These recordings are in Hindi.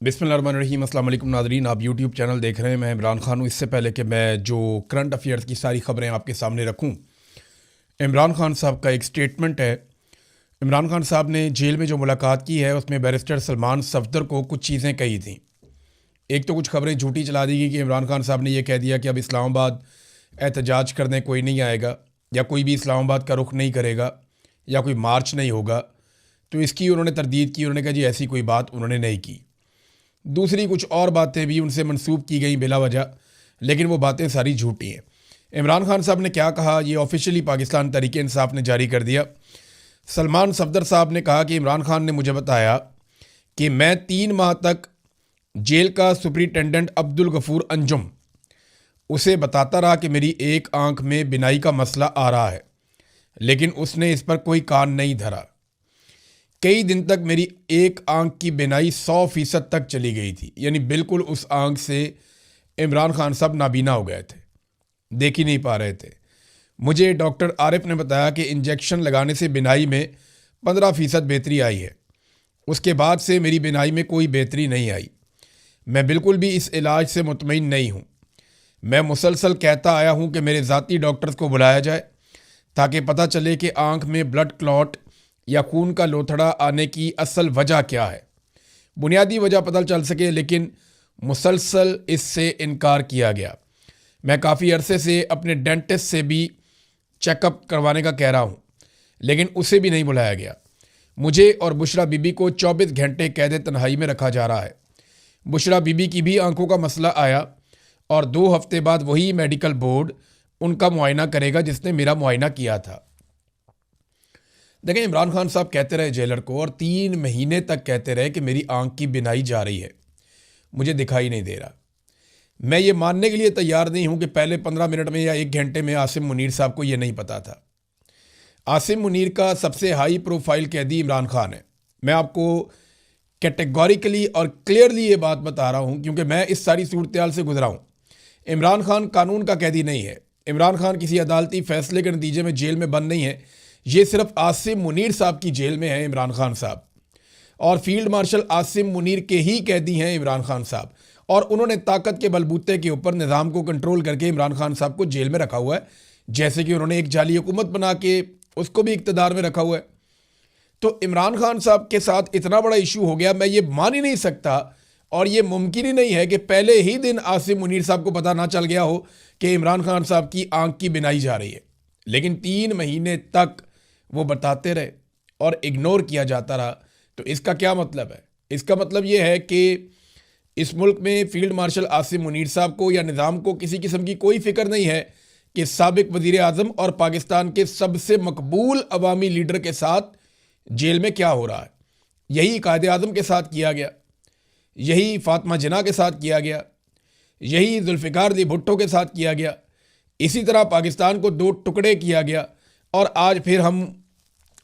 बिस्मिल्लाहिर्रहमानिर्रहीम। अस्सलाम वालेकुम नाज़रीन, आप यूट्यूब चैनल देख रहे हैं। मैं इमरान खान हूँ। इससे पहले कि मैं जो करंट अफेयर्स की सारी ख़बरें आपके सामने रखूँ, इमरान खान साहब का एक स्टेटमेंट है। इमरान खान साहब ने जेल में जो मुलाकात की है उसमें बैरिस्टर सलमान सफदर को कुछ चीज़ें कही थी। एक तो कुछ खबरें झूठी चला दी गई कि इमरान खान साहब ने यह कह दिया कि अब इस्लामाबाद एहतजाज करने कोई नहीं आएगा या कोई भी इस्लामाबाद का रुख नहीं करेगा या कोई मार्च नहीं होगा। तो इसकी उन्होंने तरदीद की। उन्होंने कहा जी ऐसी कोई बात उन्होंने नहीं की। दूसरी कुछ और बातें भी उनसे मंसूब की गई बिला वजह, लेकिन वो बातें सारी झूठी हैं। इमरान खान साहब ने क्या कहा, ये ऑफिशियली पाकिस्तान तहरीक इंसाफ ने जारी कर दिया। सलमान सफदर साहब ने कहा कि इमरान खान ने मुझे बताया कि मैं 3 माह तक जेल का सुपरिटेंडेंट अब्दुल गफूर अंजुम उसे बताता रहा कि मेरी एक आंख में बिनाई का मसला आ रहा है, लेकिन उसने इस पर कोई कान नहीं धरा। कई दिन तक मेरी एक आंख की बिनाई 100% तक चली गई थी, यानी बिल्कुल उस आंख से इमरान खान साहब नाबीना हो गए थे, देख ही नहीं पा रहे थे। मुझे डॉक्टर आरिफ ने बताया कि इंजेक्शन लगाने से बिनाई में 15% बेहतरी आई है। उसके बाद से मेरी बिनाई में कोई बेहतरी नहीं आई। मैं बिल्कुल भी इस इलाज से मुतमईन नहीं हूँ। मैं मुसलसल कहता आया हूँ कि मेरे ज़ाती डॉक्टर्स को बुलाया जाए ताकि पता चले कि आंख में ब्लड क्लॉट या खून का लोथड़ा आने की असल वजह क्या है, बुनियादी वजह पता चल सके, लेकिन मुसलसल इससे इनकार किया गया। मैं काफ़ी अरसे से अपने डेंटिस्ट से भी चेकअप करवाने का कह रहा हूँ, लेकिन उसे भी नहीं बुलाया गया। मुझे और बुशरा बीबी को 24 घंटे कैद तन्हाई में रखा जा रहा है। बुशरा बीबी की भी आंखों का मसला आया और 2 हफ्ते बाद वही मेडिकल बोर्ड उनका मुआयना करेगा जिसने मेरा मुआयना किया था। देखें, इमरान खान साहब कहते रहे जेलर को और 3 महीने तक कहते रहे कि मेरी आंख की बिनाई जा रही है, मुझे दिखाई नहीं दे रहा। मैं ये मानने के लिए तैयार नहीं हूं कि पहले 15 मिनट में या 1 घंटे में आसिम मुनीर साहब को ये नहीं पता था। आसिम मुनीर का सबसे हाई प्रोफाइल कैदी इमरान खान है। मैं आपको कैटेगोरिकली और क्लियरली ये बात बता रहा हूँ क्योंकि मैं इस सारी सूरत से गुजरा हूँ। इमरान खान कानून का कैदी नहीं है। इमरान खान किसी अदालती फैसले के नतीजे में जेल में बंद नहीं है। ये सिर्फ आसिम मुनीर साहब की जेल में है इमरान खान साहब, और फील्ड मार्शल आसिम मुनीर के ही कैदी हैं इमरान खान साहब, और उन्होंने ताकत के बलबूते के ऊपर निज़ाम को कंट्रोल करके इमरान खान साहब को जेल में रखा हुआ है। जैसे कि उन्होंने एक जाली हुकूमत बना के उसको भी इक़्तिदार में रखा हुआ है। तो इमरान खान साहब के साथ इतना बड़ा इशू हो गया, मैं ये मान ही नहीं सकता, और ये मुमकिन ही नहीं है कि पहले ही दिन आसिम मुनीर साहब को पता ना चल गया हो कि इमरान खान साहब की आंख की बिनाई जा रही है। लेकिन 3 महीने तक वो बताते रहे और इग्नोर किया जाता रहा। तो इसका क्या मतलब है? इसका मतलब ये है कि इस मुल्क में फील्ड मार्शल आसिम मुनीर साहब को या निज़ाम को किसी किस्म की कोई फिक्र नहीं है कि साबिक वज़ीर आज़म और पाकिस्तान के सबसे मकबूल अवामी लीडर के साथ जेल में क्या हो रहा है। यही कायदे आज़म के साथ किया गया, यही फातिमा जिन्ना के साथ किया गया, यही जुल्फ़िकार अली भुट्टो के साथ किया गया। इसी तरह पाकिस्तान को 2 टुकड़े किया गया, और आज फिर हम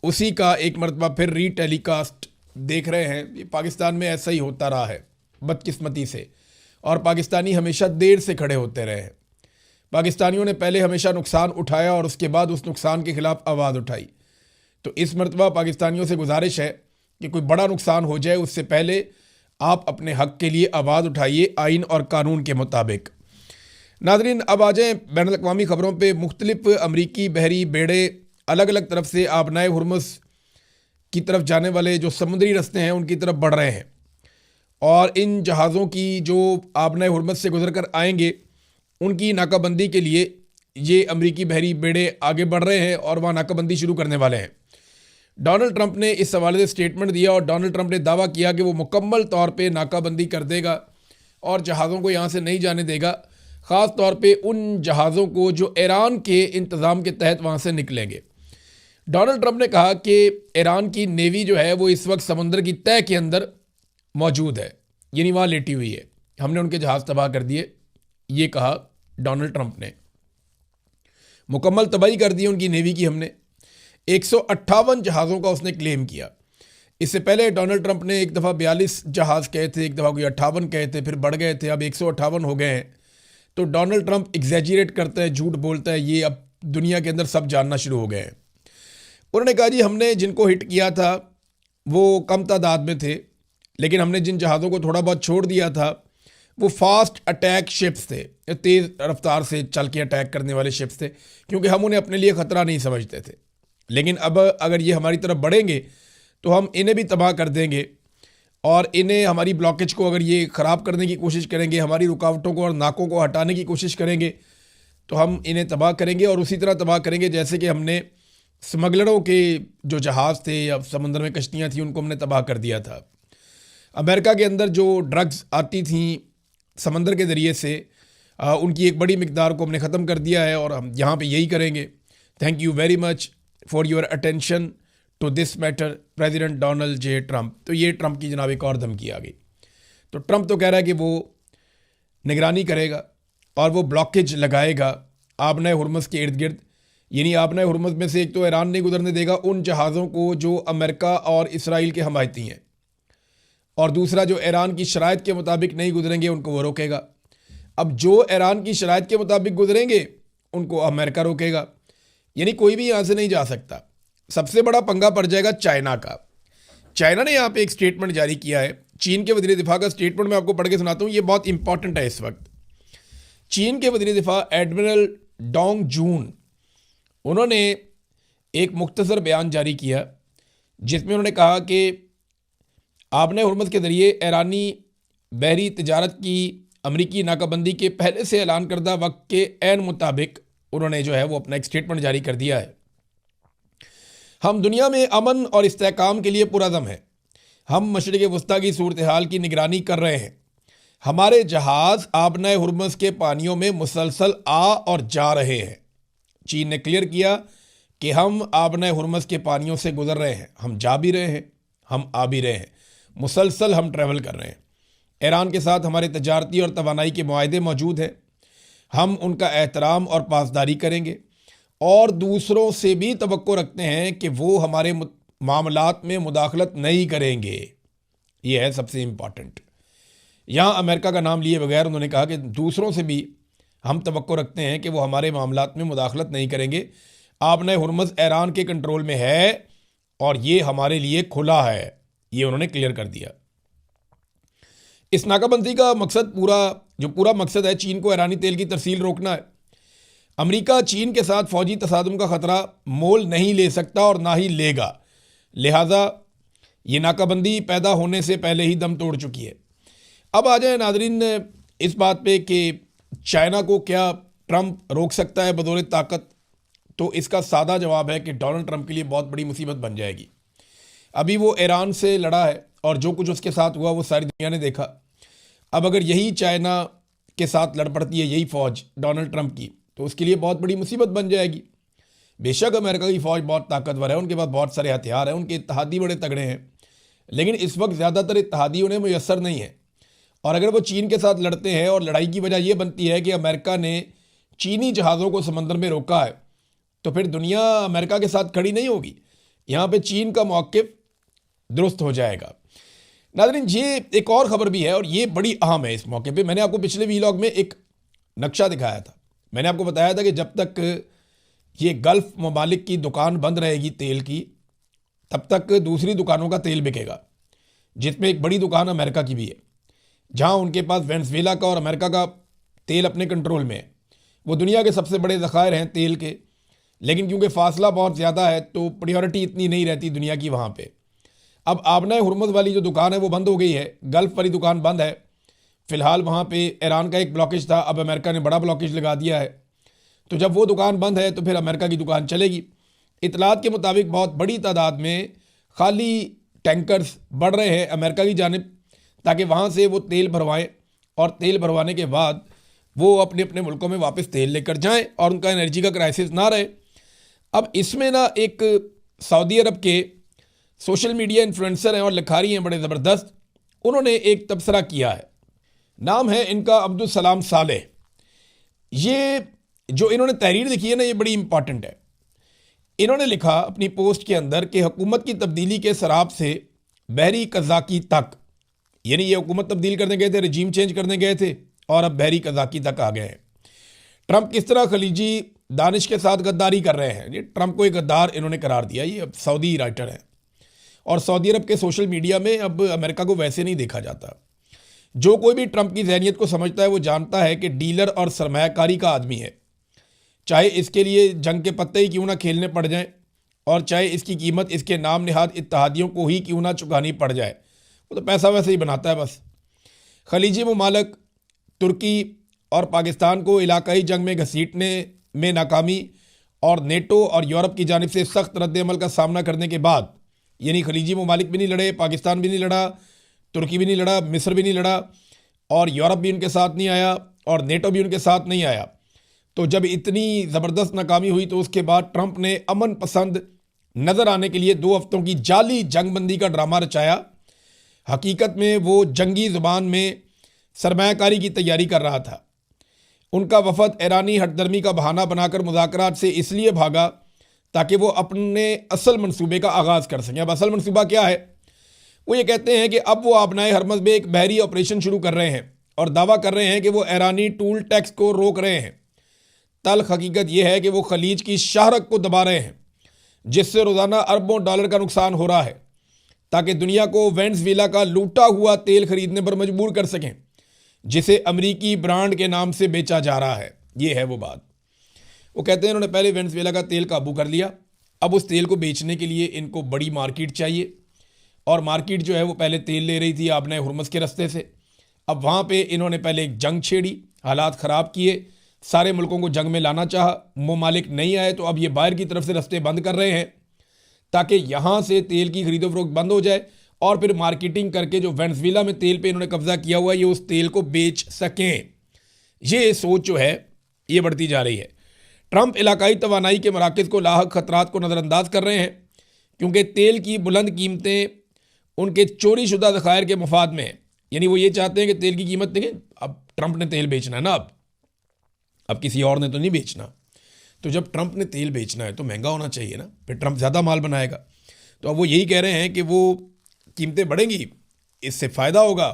उसी का एक मरतबा फिर रीटेलीकास्ट देख रहे हैं। ये पाकिस्तान में ऐसा ही होता रहा है बदकिस्मती से, और पाकिस्तानी हमेशा देर से खड़े होते रहे हैं। पाकिस्तानियों ने पहले हमेशा नुकसान उठाया और उसके बाद उस नुकसान के ख़िलाफ़ आवाज़ उठाई। तो इस मरतबा पाकिस्तानियों से गुजारिश है कि कोई बड़ा नुकसान हो जाए उससे पहले आप अपने हक़ के लिए आवाज़ उठाइए आइन और कानून के मुताबिक। नाज़रीन, अब आ जाएँ बैनुल अक़वामी ख़बरों पर। मुख्तलिफ़ अमरीकी बहरी बेड़े अलग अलग तरफ से आबनाए हुर्मुज़ की तरफ जाने वाले जो समुद्री रास्ते हैं उनकी तरफ बढ़ रहे हैं, और इन जहाज़ों की जो आबनाए हुर्मुज़ से गुजर कर आएंगे उनकी नाकाबंदी के लिए ये अमरीकी बहरी बेड़े आगे बढ़ रहे हैं और वहाँ नाकाबंदी शुरू करने वाले हैं। डोनाल्ड ट्रंप ने इस हवाले से स्टेटमेंट दिया और डोनाल्ड ट्रंप ने दावा किया कि वो मुकम्मल तौर पर नाकाबंदी कर देगा और जहाज़ों को यहाँ से नहीं जाने देगा, ख़ास तौर पे उन जहाज़ों को जो ईरान के इंतज़ाम के तहत वहाँ से निकलेंगे। डोनाल्ड ट्रंप ने कहा कि ईरान की नेवी जो है वो इस वक्त समुद्र की तह के अंदर मौजूद है, यानी वहाँ लेटी हुई है, हमने उनके जहाज़ तबाह कर दिए, ये कहा डोनाल्ड ट्रंप ने। मुकम्मल तबाही कर दी उनकी नेवी की हमने। 158 जहाज़ों का उसने क्लेम किया। इससे पहले डोनाल्ड ट्रंप ने एक दफ़ा 42 जहाज़ कहे थे, एक दफ़ा कोई 58 कहे थे, फिर बढ़ गए थे, अब 158 हो गए हैं। तो डोनाल्ड ट्रंप एग्जैजरेट करता है, झूठ बोलता है, ये अब दुनिया के अंदर सब जानना शुरू हो गए हैं। उन्होंने कहा जी हमने जिनको हिट किया था वो कम तादाद में थे, लेकिन हमने जिन जहाज़ों को थोड़ा बहुत छोड़ दिया था वो फास्ट अटैक शिप्स थे, तेज़ रफ्तार से चल के अटैक करने वाले शिप्स थे, क्योंकि हम उन्हें अपने लिए ख़तरा नहीं समझते थे। लेकिन अब अगर ये हमारी तरफ बढ़ेंगे तो हम इन्हें भी तबाह कर देंगे, और इन्हें, हमारी ब्लॉकेज को अगर ये ख़राब करने की कोशिश करेंगे, हमारी रुकावटों को और नाकों को हटाने की कोशिश करेंगे, तो हम इन्हें तबाह करेंगे। और उसी तरह तबाह करेंगे जैसे कि हमने स्मगलरों के जो जहाज़ थे या समंदर में कश्तियाँ थीं उनको हमने तबाह कर दिया था। अमेरिका के अंदर जो ड्रग्स आती थी समंदर के ज़रिए से, उनकी एक बड़ी मिकदार को हमने ख़त्म कर दिया है, और हम यहाँ पे यही करेंगे। Thank you very much for your attention to this matter, president Donald J Trump. तो ये ट्रंप की जनाब एक और धमकी आ गई। तो ट्रंप तो कह रहा है कि वो निगरानी करेगा और वो ब्लॉकेज लगाएगा आबना हुर्मुज़ के इर्द गिर्द, यानी आबना हुर्मुज़ में से एक तो ईरान नहीं गुजरने देगा उन जहाज़ों को जो अमेरिका और इसराइल के हमायती हैं, और दूसरा जो ईरान की शराइत के मुताबिक नहीं गुजरेंगे उनको वो रोकेगा। अब जो ईरान की शराइत के मुताबिक गुजरेंगे उनको अमेरिका रोकेगा, यानी कोई भी यहाँ से नहीं जा सकता। सबसे बड़ा पंगा पड़ जाएगा चाइना का। चाइना ने यहाँ पे एक स्टेटमेंट जारी किया है, चीन के वज़ीर दिफा का स्टेटमेंट मैं आपको पढ़ के सुनाता हूँ, ये बहुत इंपॉर्टेंट है इस वक्त। चीन के वज़ीर दिफा एडमिरल डोंग जून, उन्होंने एक मुख्तसर बयान जारी किया जिसमें उन्होंने कहा कि आबना हुर्मुज़ के ज़रिए ईरानी बहरी तिजारत की अमरीकी नाकाबंदी के पहले से ऐलान करदा वक्त के ऐन मुताबिक उन्होंने जो है वो अपना एक स्टेटमेंट जारी कर दिया है। हम दुनिया में अमन और इस्तेहकाम के लिए पुरअज़म हैं। हम मशरिक़ वस्ता की सूरत हाल की निगरानी कर रहे हैं। हमारे जहाज़ आबना हुर्मुज़ के पानियों में मुसलसल आ और जा रहे हैं। चीन ने क्लियर किया कि हम आबना हुर्मुज़ के पानियों से गुजर रहे हैं, हम जा भी रहे हैं, हम आ भी रहे हैं, मुसलसल हम ट्रैवल कर रहे हैं। ईरान के साथ हमारे तजारती और तवानाई के मुआहदे मौजूद हैं। हम उनका एहतराम और पासदारी करेंगे और दूसरों से भी तवक्को रखते हैं कि वो हमारे मामलात में मुदाखलत नहीं करेंगे। ये है सबसे इम्पॉर्टेंट। यहाँ अमेरिका का नाम लिए बगैर उन्होंने कहा कि दूसरों से भी हम तवक्को रखते हैं कि वो हमारे मामलात में मुदाखलत नहीं करेंगे। आबना हुर्मुज़ ईरान के कंट्रोल में है और ये हमारे लिए खुला है, ये उन्होंने क्लियर कर दिया। इस नाकाबंदी का मकसद पूरा मकसद है चीन को ईरानी तेल की तरसील रोकना है। अमेरिका चीन के साथ फौजी तसादुम का ख़तरा मोल नहीं ले सकता और ना ही लेगा, लिहाजा ये नाकाबंदी पैदा होने से पहले ही दम तोड़ चुकी है। अब आ जाए नाजरीन इस बात पे कि चाइना को क्या ट्रंप रोक सकता है बदौलत ताकत। तो इसका सादा जवाब है कि डोनाल्ड ट्रंप के लिए बहुत बड़ी मुसीबत बन जाएगी। अभी वो ईरान से लड़ा है और जो कुछ उसके साथ हुआ वो सारी दुनिया ने देखा। अब अगर यही चाइना के साथ लड़ पड़ती है यही फ़ौज डोनाल्ड ट्रंप की, तो उसके लिए बहुत बड़ी मुसीबत बन जाएगी। बेशक अमेरिका की फ़ौज बहुत ताकतवर है, उनके पास बहुत सारे हथियार हैं, उनके इत्तेहादी बड़े तगड़े हैं, लेकिन इस वक्त ज़्यादातर इत्तेहादी उन्हें मुयस्सर नहीं है। और अगर वो चीन के साथ लड़ते हैं और लड़ाई की वजह यह बनती है कि अमेरिका ने चीनी जहाज़ों को समंदर में रोका है, तो फिर दुनिया अमेरिका के साथ खड़ी नहीं होगी। यहाँ पे चीन का मौक़िफ़ दुरुस्त हो जाएगा। नाज़रीन ये एक और ख़बर भी है और ये बड़ी अहम है। इस मौके पे मैंने आपको पिछले वीलॉग में एक नक्शा दिखाया था। मैंने आपको बताया था कि जब तक ये गल्फ़ ममालिक की दुकान बंद रहेगी तेल की, तब तक दूसरी दुकानों का तेल बिकेगा, जिसमें एक बड़ी दुकान अमेरिका की भी है, जहाँ उनके पास वेनेज़ुएला का और अमेरिका का तेल अपने कंट्रोल में है। वो दुनिया के सबसे बड़े ज़खायर हैं तेल के, लेकिन क्योंकि फ़ासला बहुत ज़्यादा है तो प्रायोरिटी इतनी नहीं रहती दुनिया की वहाँ पे। अब आबना हुर्मुज़ वाली जो दुकान है वो बंद हो गई है, गल्फ़ वाली दुकान बंद है फ़िलहाल। वहाँ पे ईरान का एक ब्लॉकेज था, अब अमेरिका ने बड़ा ब्लॉकेज लगा दिया है। तो जब वो दुकान बंद है तो फिर अमेरिका की दुकान चलेगी। इतलात के मुताबिक बहुत बड़ी तादाद में खाली टैंकर्स बढ़ रहे हैं अमेरिका की जानिब, ताकि वहाँ से वो तेल भरवाएँ और तेल भरवाने के बाद वो अपने अपने मुल्कों में वापस तेल लेकर जाएँ और उनका एनर्जी का क्राइसिस ना रहे। अब इसमें ना एक सऊदी अरब के सोशल मीडिया इन्फ्लुएंसर हैं और लिखारी हैं बड़े ज़बरदस्त, उन्होंने एक तबसरा किया है। नाम है इनका अब्दुल सलाम सालेह। ये जो इन्होंने तहरीर लिखी है ना, ये बड़ी इंपॉर्टेंट है। इन्होंने लिखा अपनी पोस्ट के अंदर कि हुकूमत की तब्दीली के सराब से बहरी कज़ाकी तक, यानी ये हुकूमत तब्दील करने गए थे, रजीम चेंज करने गए थे और अब बहरी कज़ाकी तक आ गए हैं। ट्रंप किस तरह खलीजी दानिश के साथ गद्दारी कर रहे हैं। ये ट्रंप को एक गद्दार इन्होंने करार दिया। ये अब सऊदी राइटर हैं और सऊदी अरब के सोशल मीडिया में अब अमेरिका को वैसे नहीं देखा जाता। जो कोई भी ट्रंप की ज़हनियत को समझता है वो जानता है कि डीलर और सरमायाकारी का आदमी है, चाहे इसके लिए जंग के पत्ते ही क्यों ना खेलने पड़ जाएं और चाहे इसकी कीमत इसके नाम निहाद इत्तेहादियों को ही क्यों ना चुकानी पड़ जाए, वो तो पैसा वैसे ही बनाता है बस। खलीजी ममालिक तुर्की और पाकिस्तान को इलाकाई जंग में घसीटने में नाकामी और नेटो और यूरोप की जानिब से सख्त रद्द-ए-अमल का सामना करने के बाद, यानी खलीजी ममालिक भी नहीं लड़े, पाकिस्तान भी नहीं लड़ा, तुर्की भी नहीं लड़ा, मिस्र भी नहीं लड़ा और यूरोप भी उनके साथ नहीं आया और नेटो भी उनके साथ नहीं आया, तो जब इतनी ज़बरदस्त नाकामी हुई तो उसके बाद ट्रंप ने अमन पसंद नज़र आने के लिए 2 हफ्तों की जाली जंगबंदी का ड्रामा रचाया। हकीकत में वो जंगी ज़ुबान में सरमायाकारी की तैयारी कर रहा था। उनका वफद ईरानी हटदर्मी का बहाना बनाकर मुज़ाकरात से इसलिए भागा ताकि वो अपने असल मंसूबे का आगाज़ कर सकें। अब असल मंसूबा क्या है? वो ये कहते हैं कि अब वो आबनाए हरमज़ में एक बहरी ऑपरेशन शुरू कर रहे हैं और दावा कर रहे हैं कि वो ईरानी टूल टैक्स को रोक रहे हैं। तल्ख हकीकत यह है कि वो खलीज की शाहरक को दबा रहे हैं, जिससे रोज़ाना अरबों डॉलर का नुकसान हो रहा है, ताकि दुनिया को वेनेज़ुएला का लूटा हुआ तेल खरीदने पर मजबूर कर सकें, जिसे अमरीकी ब्रांड के नाम से बेचा जा रहा है। ये है वो बात। वो कहते हैं इन्होंने पहले वेनेज़ुएला का तेल काबू कर लिया, अब उस तेल को बेचने के लिए इनको बड़ी मार्केट चाहिए और मार्केट जो है वो पहले तेल ले रही थी आबनाए हुरमुज़ के रास्ते से। अब वहाँ पे इन्होंने पहले एक जंग छेड़ी, हालात ख़राब किए, सारे मुल्कों को जंग में लाना चाहा, ममालिक नहीं आए तो अब ये बाहर की तरफ से रास्ते बंद कर रहे हैं ताकि यहाँ से तेल की खरीदो फरोख्त बंद हो जाए और फिर मार्केटिंग करके जो वेनेज़ुएला में तेल पे इन्होंने कब्जा किया हुआ है ये उस तेल को बेच सकें। ये सोच जो है ये बढ़ती जा रही है। ट्रंप इलाकाई तवानाई के मराकज़ को लाहक खतरात को नज़रअंदाज कर रहे हैं क्योंकि तेल की बुलंद कीमतें उनके चोरी शुदा ज़खायर के मफाद में है। यानी वो ये चाहते हैं कि तेल की कीमत देखें, अब ट्रंप ने तेल बेचना है ना, अब किसी और ने तो नहीं बेचना, तो जब ट्रंप ने तेल बेचना है तो महंगा होना चाहिए ना, फिर ट्रंप ज़्यादा माल बनाएगा। तो अब वो यही कह रहे हैं कि वो कीमतें बढ़ेंगी, इससे फ़ायदा होगा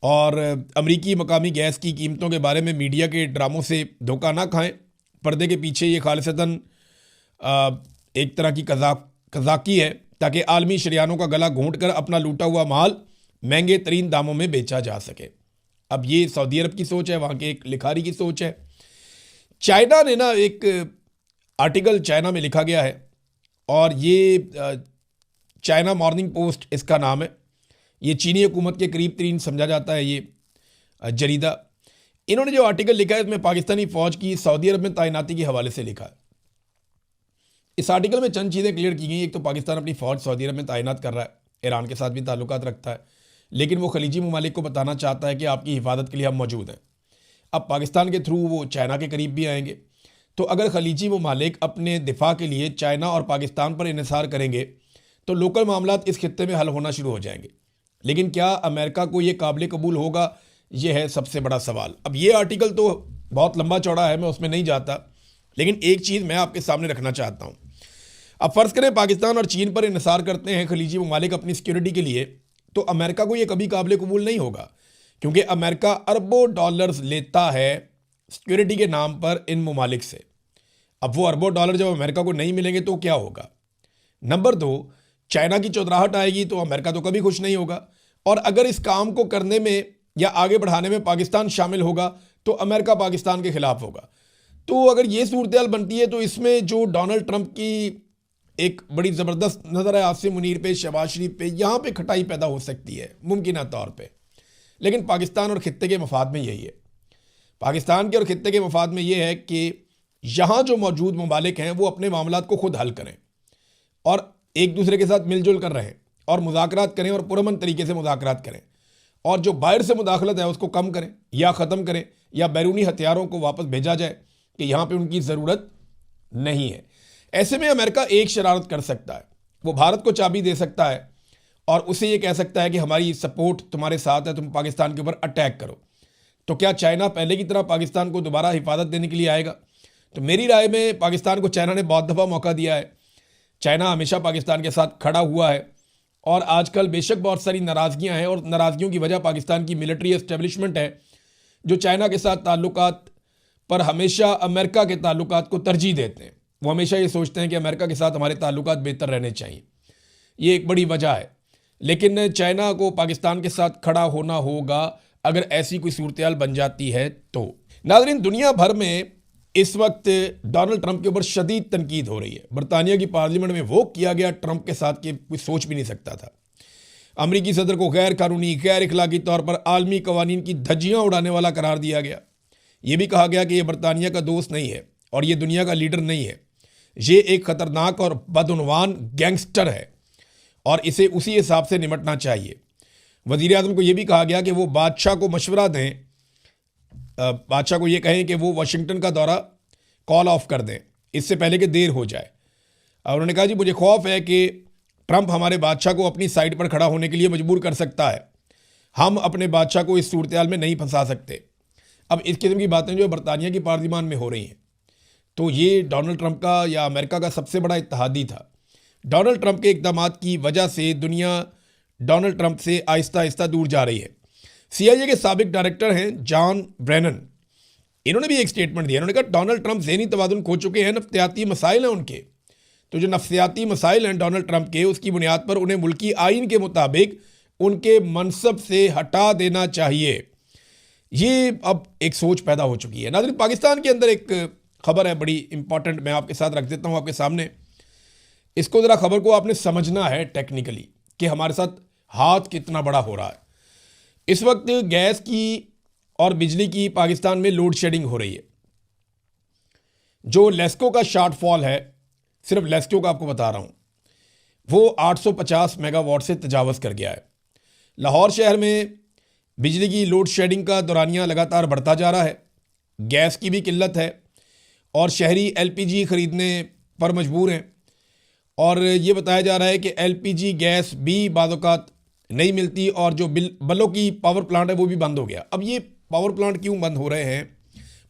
और अमरीकी मकामी गैस की कीमतों के बारे में मीडिया के ड्रामों से धोखा ना खाएं। पर्दे के पीछे ये खालिसतन एक तरह की कज़ाकी है ताकि आलमी शरियानों का गला घोंट कर अपना लूटा हुआ माल महंगे तरीन दामों में बेचा जा सके। अब ये सऊदी अरब की सोच है, वहाँ के एक लिखारी की सोच है। चाइना ने ना एक आर्टिकल चाइना में लिखा गया है और ये चाइना मॉर्निंग पोस्ट इसका नाम है। ये चीनी हुकूमत के करीब तरीन समझा जाता है ये जरीदा। इन्होंने जो आर्टिकल लिखा है इसमें पाकिस्तानी फ़ौज की सऊदी अरब में तैनाती के हवाले से लिखा है। इस आर्टिकल में चंद चीज़ें क्लियर की गई। एक तो पाकिस्तान अपनी फ़ौज सऊदी अरब में तैनात कर रहा है, ईरान के साथ भी ताल्लुकात रखता है, लेकिन वो खलीजी ममालिक को बताना चाहता है कि आपकी हिफाजत के लिए हम मौजूद हैं। अब पाकिस्तान के थ्रू वो चाइना के करीब भी आएंगे, तो अगर खलीजी ममालिक अपने दिफा के लिए चाइना और पाकिस्तान पर इन्हिसार करेंगे तो लोकल मामलात इस खित्ते में हल होना शुरू हो जाएंगे। लेकिन क्या अमेरिका को ये काबिल कबूल होगा, ये है सबसे बड़ा सवाल। अब ये आर्टिकल तो बहुत लंबा चौड़ा है, मैं उसमें नहीं जाता, लेकिन एक चीज़ मैं आपके सामने रखना चाहता हूँ। अब फ़र्ज़ करें पाकिस्तान और चीन पर इन्हिसार करते हैं खलीजी ममालिक अपनी सिक्योरिटी के लिए, तो अमेरिका को ये कभी काबिल कबूल नहीं होगा, क्योंकि अमेरिका अरबों डॉलर्स लेता है सिक्योरिटी के नाम पर इन ममालिक से। अब वो अरबों डॉलर जब अमेरिका को नहीं मिलेंगे तो क्या होगा? नंबर 2, चाइना की चौधराहट आएगी तो अमेरिका तो कभी खुश नहीं होगा, और अगर इस काम को करने में या आगे बढ़ाने में पाकिस्तान शामिल होगा तो अमेरिका पाकिस्तान के खिलाफ होगा। तो अगर ये सूरत हाल बनती है तो इसमें जो डोनाल्ड ट्रंप की एक बड़ी ज़बरदस्त नज़र है आसिम मुनीर पे, शहबाज शरीफ पे, यहाँ पे खटाई पैदा हो सकती है मुमकिन तौर पे। लेकिन पाकिस्तान और खित्ते के मफाद में यही है, पाकिस्तान के और खित्ते के मफाद में ये है कि यहाँ जो मौजूद ममालिक हैं वो अपने मामलात को खुद हल करें और एक दूसरे के साथ मिलजुल कर रहें और मुज़ाकरात करें और पुरअमन तरीके से मुज़ाकरात करें, और जो बाहर से मुदाखलत है उसको कम करें या ख़त्म करें या बैरूनी हथियारों को वापस भेजा जाए कि यहाँ पे उनकी ज़रूरत नहीं है। ऐसे में अमेरिका एक शरारत कर सकता है, वो भारत को चाबी दे सकता है और उसे ये कह सकता है कि हमारी सपोर्ट तुम्हारे साथ है, तुम पाकिस्तान के ऊपर अटैक करो। तो क्या चाइना पहले की तरह पाकिस्तान को दोबारा हिफाजत देने के लिए आएगा? तो मेरी राय में पाकिस्तान को चाइना ने बहुत दफ़ा मौका दिया है, चाइना हमेशा पाकिस्तान के साथ खड़ा हुआ है, और आजकल बेशक बहुत सारी नाराज़गियाँ हैं और नाराज़गियों की वजह पाकिस्तान की मिलिट्री एस्टेब्लिशमेंट है जो चाइना के साथ ताल्लुकात पर हमेशा अमेरिका के ताल्लुकात को तरजीह देते हैं। वो हमेशा ये सोचते हैं कि अमेरिका के साथ हमारे ताल्लुकात बेहतर रहने चाहिए। ये एक बड़ी वजह है। लेकिन चाइना को पाकिस्तान के साथ खड़ा होना होगा अगर ऐसी कोई सूरत बन जाती है तो। नाज़रीन, दुनिया भर में इस वक्त डोनाल्ड ट्रंप के ऊपर शदीद तनकीद हो रही है। बरतानिया की पार्लियामेंट में वो किया गया ट्रंप के साथ कि कोई सोच भी नहीं सकता था। अमरीकी सदर को गैर कानूनी, गैर इखलाकी तौर पर आलमी कवानीन की धज्जियां उड़ाने वाला करार दिया गया। ये भी कहा गया कि यह बरतानिया का दोस्त नहीं है और ये दुनिया का लीडर नहीं है। ये एक खतरनाक और बदउनवान गैंगस्टर है और इसे उसी हिसाब से निपटना चाहिए। वज़ीर आज़म को यह भी कहा गया कि वो बादशाह को मशवरा दें, बादशाह को ये कहें कि वो वाशिंगटन का दौरा कॉल ऑफ कर दें इससे पहले कि देर हो जाए। और उन्होंने कहा जी मुझे खौफ है कि ट्रंप हमारे बादशाह को अपनी साइड पर खड़ा होने के लिए मजबूर कर सकता है। हम अपने बादशाह को इस सूरत में नहीं फंसा सकते। अब इस किस्म की बातें जो बरतानिया की पार्लियामान में हो रही हैं, तो ये डोनाल्ड ट्रंप का या अमेरिका का सबसे बड़ा इत्तेहादी था। डोनाल्ड ट्रंप के इक़दामात की वजह से दुनिया डोनाल्ड ट्रंप से आहिस्ता आहिस्ता दूर जा रही है। CIA के साबिक डायरेक्टर हैं जॉन ब्रेनन, इन्होंने भी एक स्टेटमेंट दिया। उन्होंने कहा डोनाल्ड ट्रंप ज़हनी तवाज़ुन खो चुके हैं, नफ्सियाती मसाइल हैं उनके। तो जो नफ्सियाती मसाइल हैं डोनाल्ड ट्रंप के, उसकी बुनियाद पर उन्हें मुल्की आइन के मुताबिक उनके मनसब से हटा देना चाहिए। ये अब एक सोच पैदा हो चुकी है। नाज़रीन, पाकिस्तान के अंदर एक खबर है बड़ी इंपॉर्टेंट, मैं आपके साथ रख देता हूँ आपके सामने। इसको ज़रा खबर को आपने समझना है टेक्निकली कि हमारे साथ हाथ कितना बड़ा हो रहा है। इस वक्त गैस की और बिजली की पाकिस्तान में लोड शेडिंग हो रही है। जो लेस्को का शॉर्टफॉल है, सिर्फ लेस्को का आपको बता रहा हूँ, वो 850 मेगावाट से तजावज़ कर गया है। लाहौर शहर में बिजली की लोड शेडिंग का दौरानिया लगातार बढ़ता जा रहा है। गैस की भी किल्लत है और शहरी LPG ख़रीदने पर मजबूर हैं। और ये बताया जा रहा है कि LPG गैस भी बाज़-औक़ात नहीं मिलती और जो बल्लों की पावर प्लांट है वो भी बंद हो गया। अब ये पावर प्लांट क्यों बंद हो रहे हैं?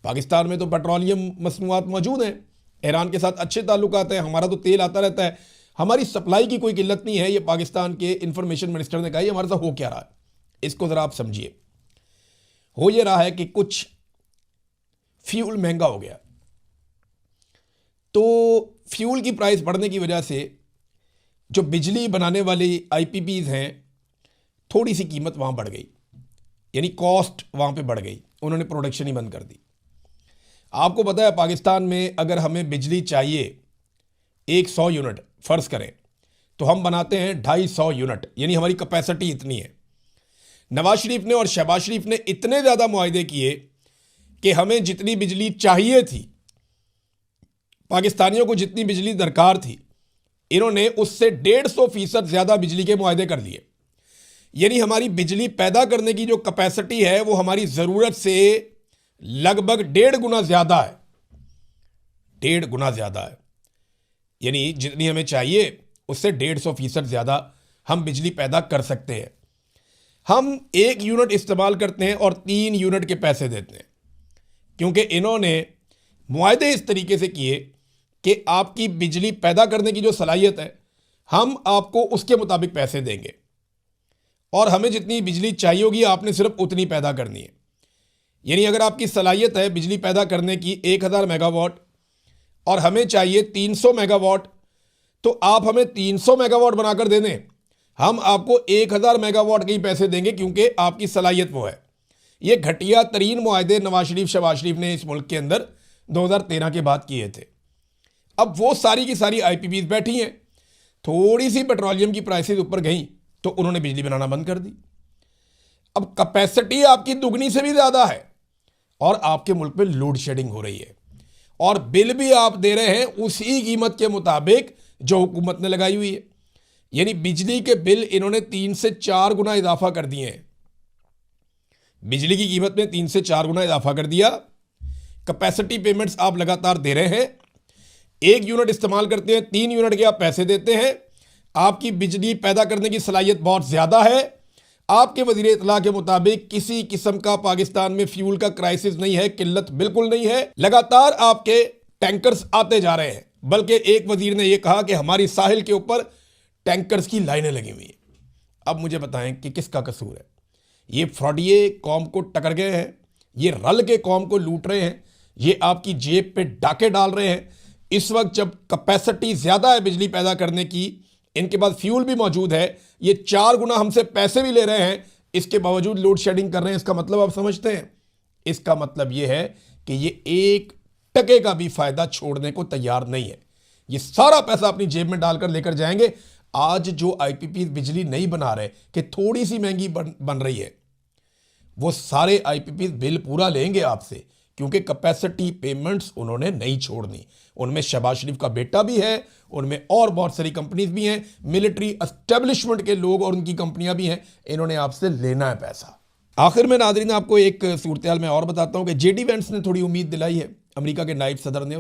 पाकिस्तान में तो पेट्रोलियम मसनूआत मौजूद हैं, ईरान के साथ अच्छे ताल्लुकात हैं, हमारा तो तेल आता रहता है, हमारी सप्लाई की कोई किल्लत नहीं है। ये पाकिस्तान के इंफॉर्मेशन मिनिस्टर ने कहा। ये हमारे साथ हो क्या रहा है, इसको ज़रा आप समझिए। हो ये रहा है कि कुछ फ्यूल महंगा हो गया, तो फ्यूल की प्राइस बढ़ने की वजह से जो बिजली बनाने वाली IPPs हैं, थोड़ी सी कीमत वहाँ बढ़ गई, यानी कॉस्ट वहाँ पे बढ़ गई, उन्होंने प्रोडक्शन ही बंद कर दी। आपको पता है पाकिस्तान में अगर हमें बिजली चाहिए 100 यूनिट फ़र्ज़ करें, तो हम बनाते हैं 250 यूनिट, यानी हमारी कैपेसिटी इतनी है। नवाज शरीफ ने और शहबाज शरीफ ने इतने ज़्यादा मुआहदे किए कि हमें जितनी बिजली चाहिए थी, पाकिस्तानियों को जितनी बिजली दरकार थी, इन्होंने उससे 150% ज़्यादा बिजली के मुआहदे कर दिए। यानी हमारी बिजली पैदा करने की जो कैपेसिटी है वो हमारी ज़रूरत से लगभग 1.5 गुना ज़्यादा है। 1.5 गुना ज़्यादा है, यानी जितनी हमें चाहिए उससे 150% ज़्यादा हम बिजली पैदा कर सकते हैं। हम 1 यूनिट इस्तेमाल करते हैं और 3 यूनिट के पैसे देते हैं, क्योंकि इन्होंने मुआहदे इस तरीके से किए कि आपकी बिजली पैदा करने की जो सलाहियत है हम आपको उसके मुताबिक पैसे देंगे और हमें जितनी बिजली चाहिए होगी आपने सिर्फ उतनी पैदा करनी है। यानी अगर आपकी सलाहियत है बिजली पैदा करने की 1000 मेगावाट और हमें चाहिए 300 मेगावाट, तो आप हमें 300 मेगावाट बनाकर दे दें, हम आपको 1000 मेगावाट के ही पैसे देंगे, क्योंकि आपकी सलाहियत वो है। ये घटिया तरीन मुआहदे नवाज शरीफ शहबाज शरीफ ने इस मुल्क के अंदर 2013 के बाद किए थे। अब वो सारी की सारी IPPs बैठी हैं, थोड़ी सी पेट्रोलियम की प्राइसेस ऊपर गई तो उन्होंने बिजली बनाना बंद कर दी। अब कैपेसिटी आपकी दुगनी से भी ज़्यादा है और आपके मुल्क में लोड शेडिंग हो रही है और बिल भी आप दे रहे हैं उसी कीमत के मुताबिक जो हुकूमत ने लगाई हुई है। यानी बिजली के बिल इन्होंने 3 से 4 गुना इजाफा कर दिए हैं। बिजली की कीमत में 3 से 4 गुना इजाफा कर दिया। कैपेसिटी पेमेंट्स आप लगातार दे रहे हैं, 1 यूनिट इस्तेमाल करते हैं, 3 यूनिट के आप पैसे देते हैं। आपकी बिजली पैदा करने की सलाहियत बहुत ज़्यादा है। आपके वज़ीर इत्तला के मुताबिक किसी किस्म का पाकिस्तान में फ्यूल का क्राइसिस नहीं है, किल्लत बिल्कुल नहीं है। लगातार आपके टैंकर्स आते जा रहे हैं, बल्कि एक वज़ीर ने यह कहा कि हमारी साहिल के ऊपर टैंकर्स की लाइनें लगी हुई हैं। अब मुझे बताएं कि किसका कसूर है? ये फ्रॉडिये कौम को टकर गए हैं, ये रल के कौम को लूट रहे हैं, ये आपकी जेब पे डाके डाल रहे हैं। इस वक्त जब कैपेसिटी ज़्यादा है बिजली पैदा करने की इनके पास फ्यूल भी मौजूद है, ये 4 गुना हमसे पैसे भी ले रहे हैं, इसके बावजूद लोड शेडिंग कर रहे हैं। इसका मतलब आप समझते हैं? इसका मतलब ये है कि ये 1 टके का भी फायदा छोड़ने को तैयार नहीं है। ये सारा पैसा अपनी जेब में डालकर लेकर जाएंगे। आज जो आईपीपी बिजली नहीं बना रहे कि थोड़ी सी महंगी बन रही है, वो सारे आईपीपी बिल पूरा लेंगे आपसे, क्योंकि कैपेसिटी पेमेंट्स उन्होंने नहीं छोड़नी। उनमें शहबाज शरीफ का बेटा भी है, उनमें और बहुत सारी कंपनीज भी हैं, मिलिट्री एस्टेब्लिशमेंट के लोग और उनकी कंपनियां भी हैं। इन्होंने आपसे लेना है पैसा। आखिर में नाज़रीन आपको एक सूरत हाल में और बताता हूं कि जेडी वेंस ने थोड़ी उम्मीद दिलाई है। अमेरिका के नायब सदर ने